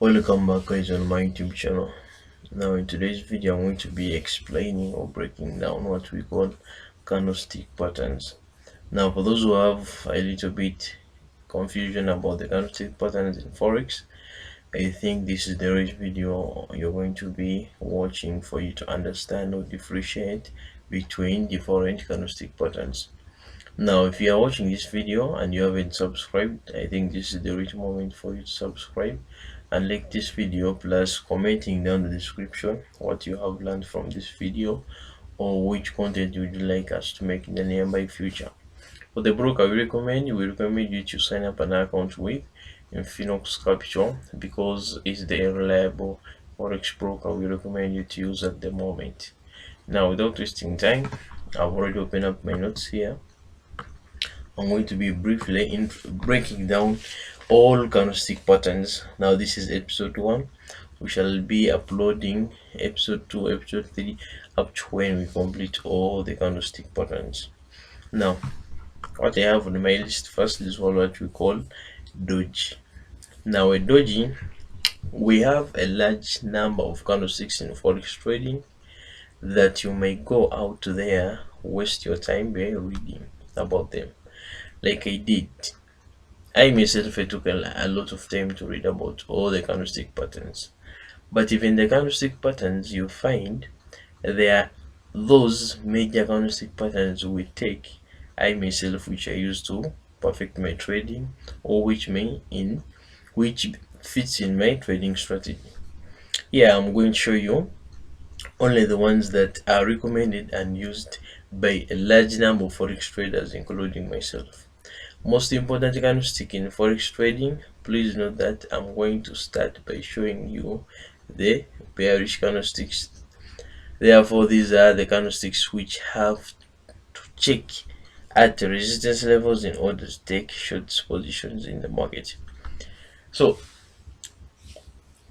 Welcome back guys on my YouTube channel. Now in today's video I'm going to be explaining or breaking down what we call candlestick patterns. Now for those who have a little bit confusion about the candlestick patterns in forex, I think this is the right video you're going to be watching for you to understand or differentiate between different candlestick patterns. Now if you are watching this video and you haven't subscribed, I think this is the right moment for you to subscribe and like this video, plus commenting down the description what you have learned from this video or which content would you like us to make in the nearby future. For the broker we recommend you to sign up an account with Infinox Capital because it's the reliable forex broker we recommend you to use at the moment. Now without wasting time, I've already opened up my notes here. I'm going to be briefly breaking down all candlestick patterns. Now this is episode 1. We shall be uploading episode 2, episode 3 up to when we complete all the candlestick patterns. Now what I have on my list first is what we call doji. Now a doji, we have a large number of candlesticks in forex trading that you may go out there, waste your time by reading about them like I did. I myself took a lot of time to read about all the candlestick patterns, but even the candlestick patterns you find, there are those major candlestick patterns we take, I myself, which I use to perfect my trading, or which fits in my trading strategy. Here I'm going to show you only the ones that are recommended and used by a large number of forex traders, including myself. Most important candlestick in forex trading, please note that I'm going to start by showing you the bearish candlesticks. Therefore these are the candlesticks which have to check at resistance levels in order to take short positions in the market. So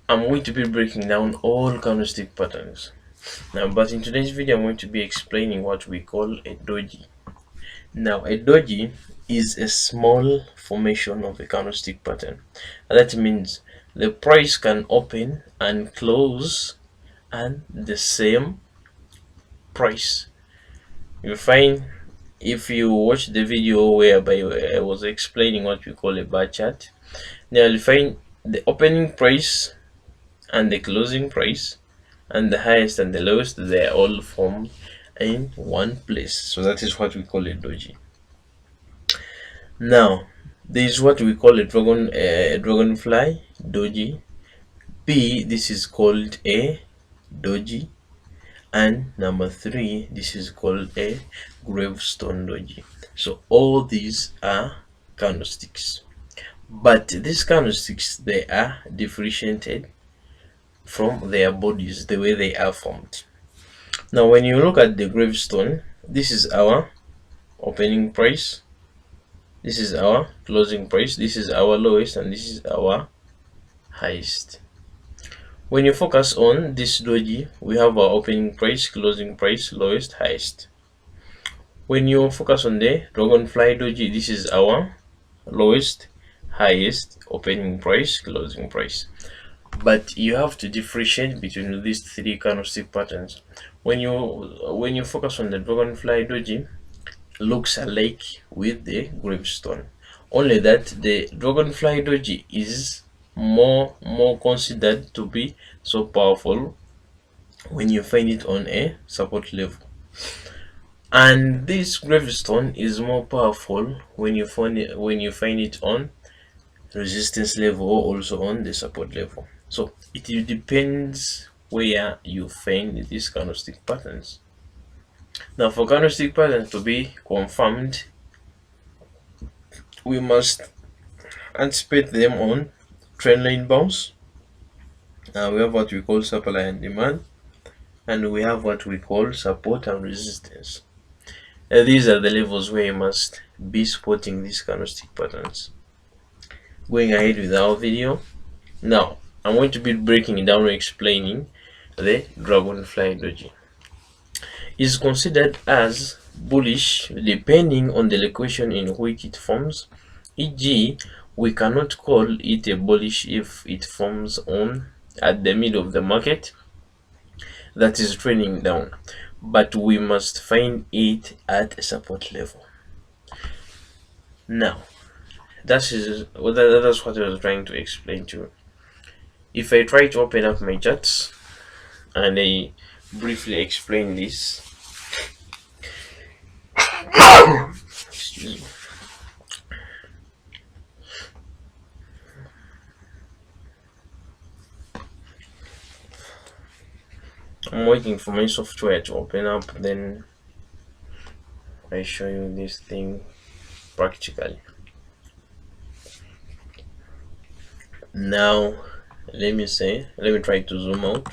I'm going to be breaking down all candlestick patterns now, but in today's video I'm going to be explaining what we call a doji. Now a doji is a small formation of a candlestick pattern. That means the price can open and close and the same price. You find, if you watch the video whereby I was explaining what we call a bar chart, now you'll find the opening price and the closing price and the highest and the lowest, they are all formed in one place. So that is what we call a doji. Now this is what we call a dragonfly doji. This is called a doji, and number 3, this is called a gravestone doji. So all these are candlesticks, but these candlesticks, they are differentiated from their bodies, the way they are formed. Now when you look at the gravestone, this is our opening price, this is our closing price, this is our lowest, and this is our highest. When you focus on this doji, we have our opening price, closing price, lowest, highest. When you focus on the dragonfly doji, this is our lowest, highest, opening price, closing price. But you have to differentiate between these 3 candlestick patterns. When you focus on the dragonfly doji, looks alike with the gravestone, only that the dragonfly doji is more considered to be so powerful when you find it on a support level, and this gravestone is more powerful when you find it on resistance level or also on the support level. So it depends where you find these candlestick patterns. Now for candlestick patterns to be confirmed, we must anticipate them on trendline bounce. Now we have what we call supply and demand, and we have what we call support and resistance. These are the levels where you must be spotting these candlestick patterns. Going ahead with our video, now I'm going to be breaking it down and explaining the dragonfly doji. Is considered as bullish depending on the location in which it forms, e.g. we cannot call it a bullish if it forms on at the middle of the market that is trending down, but we must find it at a support level. Now that's what I was trying to explain to you. If I try to open up my charts and I briefly explain this, excuse me. I'm waiting for my software to open up, then I show you this thing practically. Now let me try to zoom out.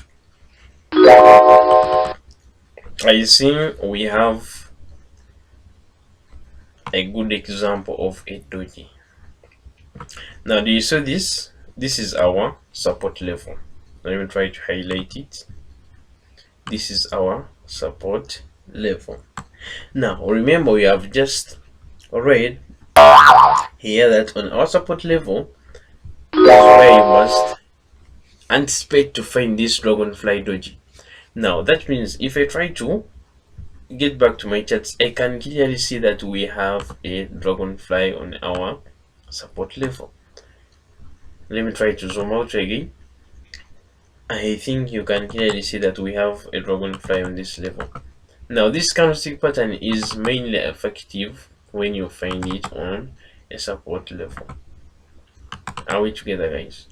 I see we have a good example of a doji. Now do you see this? This is our support level. Let me try to highlight it. This is our support level. Now remember, we have just read here that on our support level is where you must anticipate to find this dragonfly doji. Now that means if I try to get back to my charts, I can clearly see that we have a dragonfly on our support level. Let me try to zoom out again. I think you can clearly see that we have a dragonfly on this level. Now this candlestick pattern is mainly effective when you find it on a support level. Are we together, guys?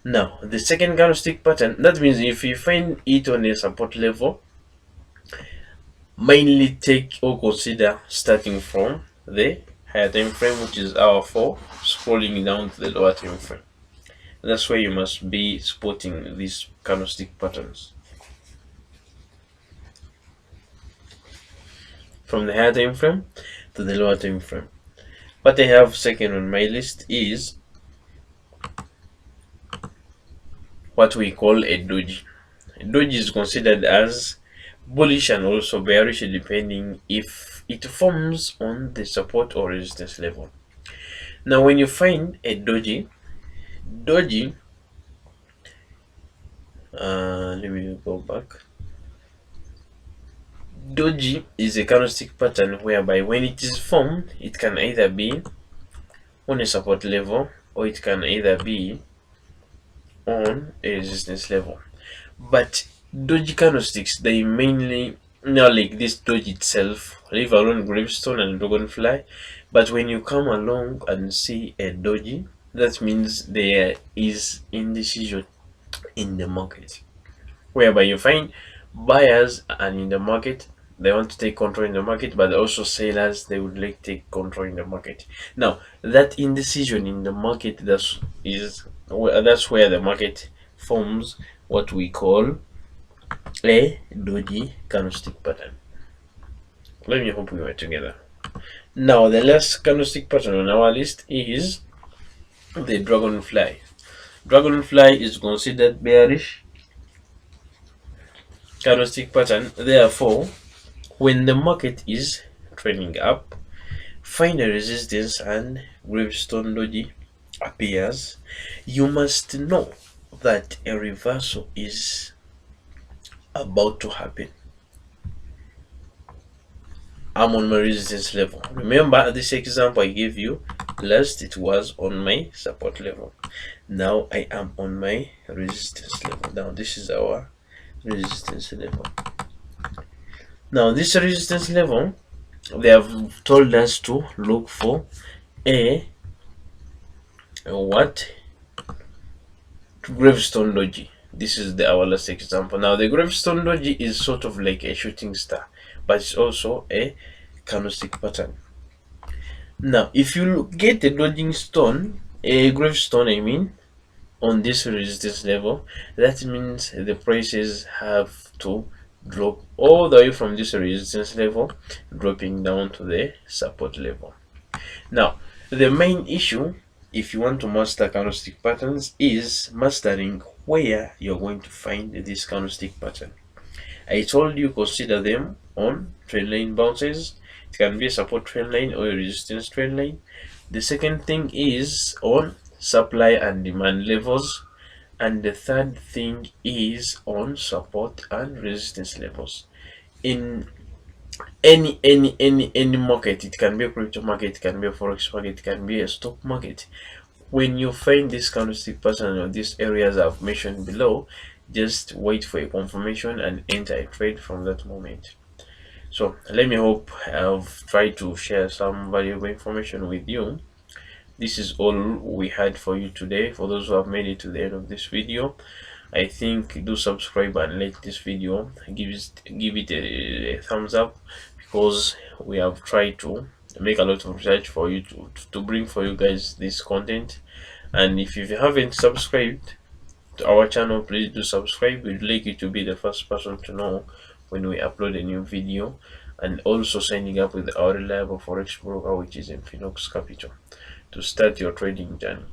Now the second candlestick pattern, that means if you find it on a support level, mainly take or consider starting from the higher time frame, which is hour 4, scrolling down to the lower time frame. That's where you must be spotting these candlestick patterns. From the higher time frame to the lower time frame. What I have second on my list is what we call a doji. A doji is considered as bullish and also bearish depending if it forms on the support or resistance level. Now when you find a doji, let me go back. Doji is a candlestick pattern whereby when it is formed, it can either be on a support level or it can either be on a resistance level. But doji candlesticks, they mainly, now like this doji itself, leave alone gravestone and dragonfly, but when you come along and see a doji, that means there is indecision in the market, whereby you find buyers and in the market they want to take control in the market, but also sellers, they would like to take control in the market. Now that indecision in the market, that's where the market forms what we call a doji candlestick pattern. Let me hope we were together. Now the last candlestick pattern on our list is the dragonfly. Dragonfly is considered bearish candlestick pattern. Therefore, when the market is trending up, find a resistance and gravestone doji appears, you must know that a reversal is about to happen. I'm on my resistance level. Remember this example I gave you last, it was on my support level. Now I am on my resistance level. Now this is our resistance level. Now this resistance level, they have told us to look for a gravestone doji. This is our last example. Now the gravestone doji is sort of like a shooting star, but it's also a candlestick pattern. Now if you get a dodging stone, a gravestone I mean, on this resistance level, that means the prices have to drop all the way from this resistance level, dropping down to the support level. Now the main issue, if you want to master candlestick patterns, is mastering where you're going to find this candlestick pattern. I told you consider them on trend line bounces. It can be a support trend line or a resistance trend line. The second thing is on supply and demand levels, and the third thing is on support and resistance levels. In any market, it can be a crypto market, it can be a forex market, it can be a stock market. When you find this candlestick pattern or these areas I've mentioned below, just wait for a confirmation and enter a trade from that moment. So let me hope I've tried to share some valuable information with you. This is all we had for you today. For those who have made it to the end of this video, I think do subscribe and like this video, give it a thumbs up, because we have tried to make a lot of research for you to bring for you guys this content. And if you haven't subscribed to our channel, please do subscribe. We'd like you to be the first person to know when we upload a new video, and also signing up with our reliable forex broker, which is Infinix Capital, to start your trading journey.